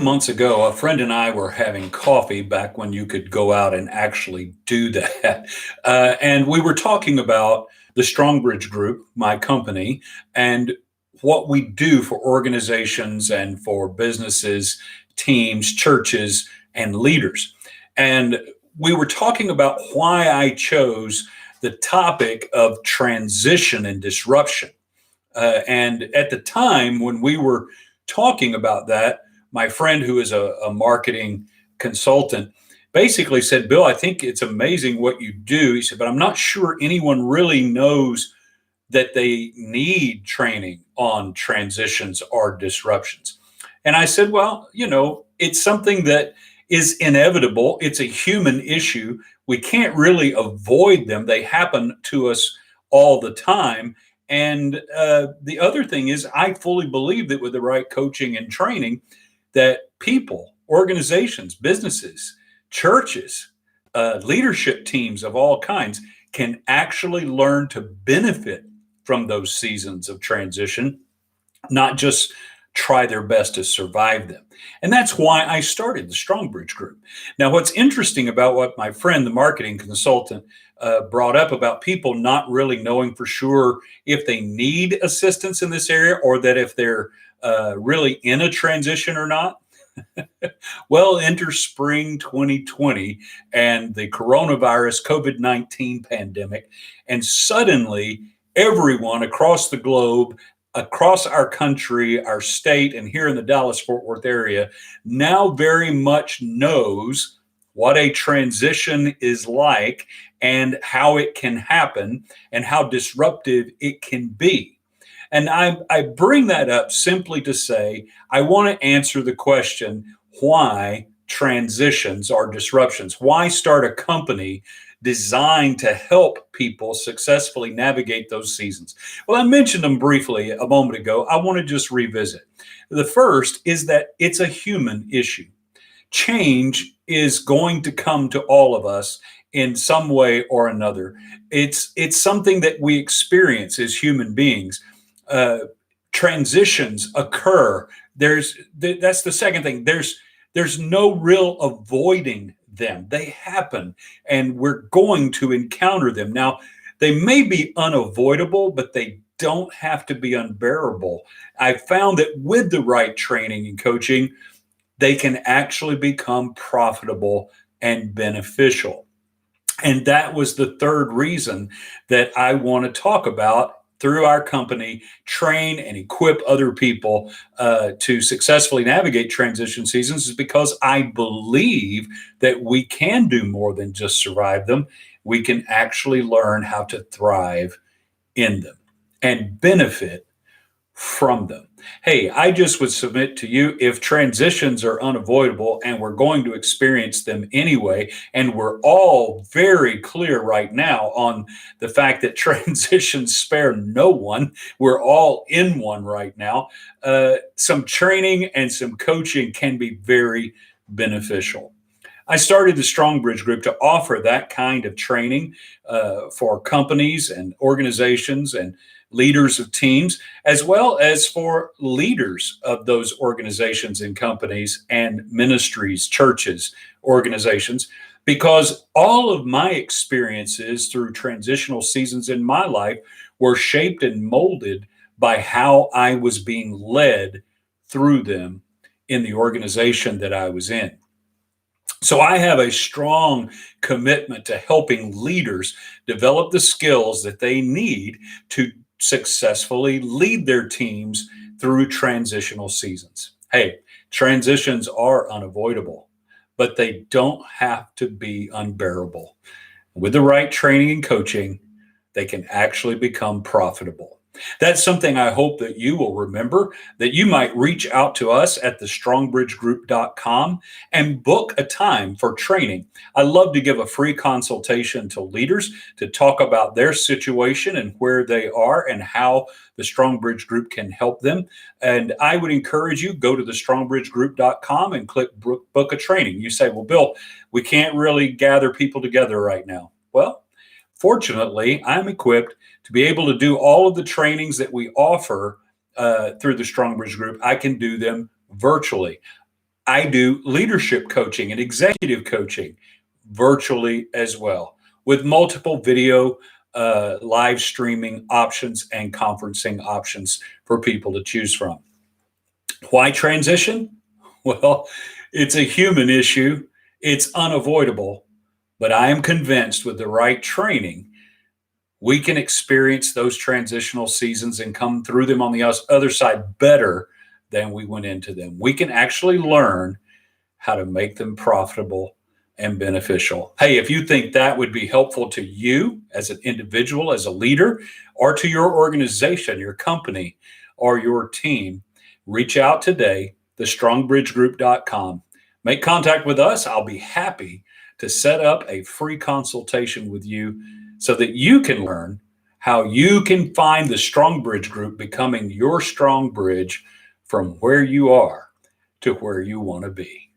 Months ago, a friend and I were having coffee back when you could go out and actually do that. And we were talking about the Strongbridge Group, my company, and what we do for organizations and for businesses, teams, churches, and leaders. And we were talking about why I chose the topic of transition and disruption. And at the time when we were talking about that, my friend, who is a marketing consultant, basically said, Bill, I think it's amazing what you do. He said, but I'm not sure anyone really knows that they need training on transitions or disruptions. And I said, well, it's something that is inevitable. It's a human issue. We can't really avoid them. They happen to us all the time. And the other thing is, I fully believe that with the right coaching and training, that people, organizations, businesses, churches, leadership teams of all kinds can actually learn to benefit from those seasons of transition, not just try their best to survive them. And that's why I started the Strongbridge Group. Now, what's interesting about what my friend, the marketing consultant, brought up about people not really knowing for sure if they need assistance in this area or that if they're really in a transition or not. Well, enter spring 2020 and the coronavirus COVID-19 pandemic, and suddenly everyone across the globe, across our country, our state, and here in the Dallas-Fort Worth area now very much knows what a transition is like and how it can happen and how disruptive it can be. And I bring that up simply to say, I want to answer the question, why transitions are disruptions? Why start a company designed to help people successfully navigate those seasons? Well, I mentioned them briefly a moment ago. I want to just revisit. The first is that it's a human issue. Change is going to come to all of us in some way or another. It's something that we experience as human beings. Transitions occur. That's the second thing. There's no real avoiding them. They happen, and we're going to encounter them. Now, they may be unavoidable, but they don't have to be unbearable. I found that with the right training and coaching, they can actually become profitable and beneficial. And that was the third reason that I want to talk about through our company, train and equip other people to successfully navigate transition seasons, is because I believe that we can do more than just survive them. We can actually learn how to thrive in them and benefit from them. Hey, I just would submit to you, if transitions are unavoidable and we're going to experience them anyway, and we're all very clear right now on the fact that transitions spare no one, we're all in one right now, some training and some coaching can be very beneficial. I started the Strongbridge Group to offer that kind of training for companies and organizations and leaders of teams, as well as for leaders of those organizations and companies and ministries, churches, organizations, because all of my experiences through transitional seasons in my life were shaped and molded by how I was being led through them in the organization that I was in. So I have a strong commitment to helping leaders develop the skills that they need to successfully lead their teams through transitional seasons. Hey, transitions are unavoidable, but they don't have to be unbearable. With the right training and coaching, they can actually become profitable. That's something I hope that you will remember, that you might reach out to us at thestrongbridgegroup.com and book a time for training. I love to give a free consultation to leaders to talk about their situation and where they are and how the Strongbridge Group can help them. And I would encourage you, go to thestrongbridgegroup.com and click book a training. You say, well, Bill, we can't really gather people together right now. Well, fortunately, I'm equipped to be able to do all of the trainings that we offer through the Strongbridge Group. I can do them virtually. I do leadership coaching and executive coaching virtually as well, with multiple video live streaming options and conferencing options for people to choose from. Why transition? Well, it's a human issue. It's unavoidable, but I am convinced with the right training, we can experience those transitional seasons and come through them on the other side better than we went into them. We can actually learn how to make them profitable and beneficial. Hey, if you think that would be helpful to you as an individual, as a leader, or to your organization, your company, or your team, reach out today, thestrongbridgegroup.com. Make contact with us. I'll be happy to set up a free consultation with you so that you can learn how you can find the Strong Bridge Group becoming your strong bridge from where you are to where you want to be.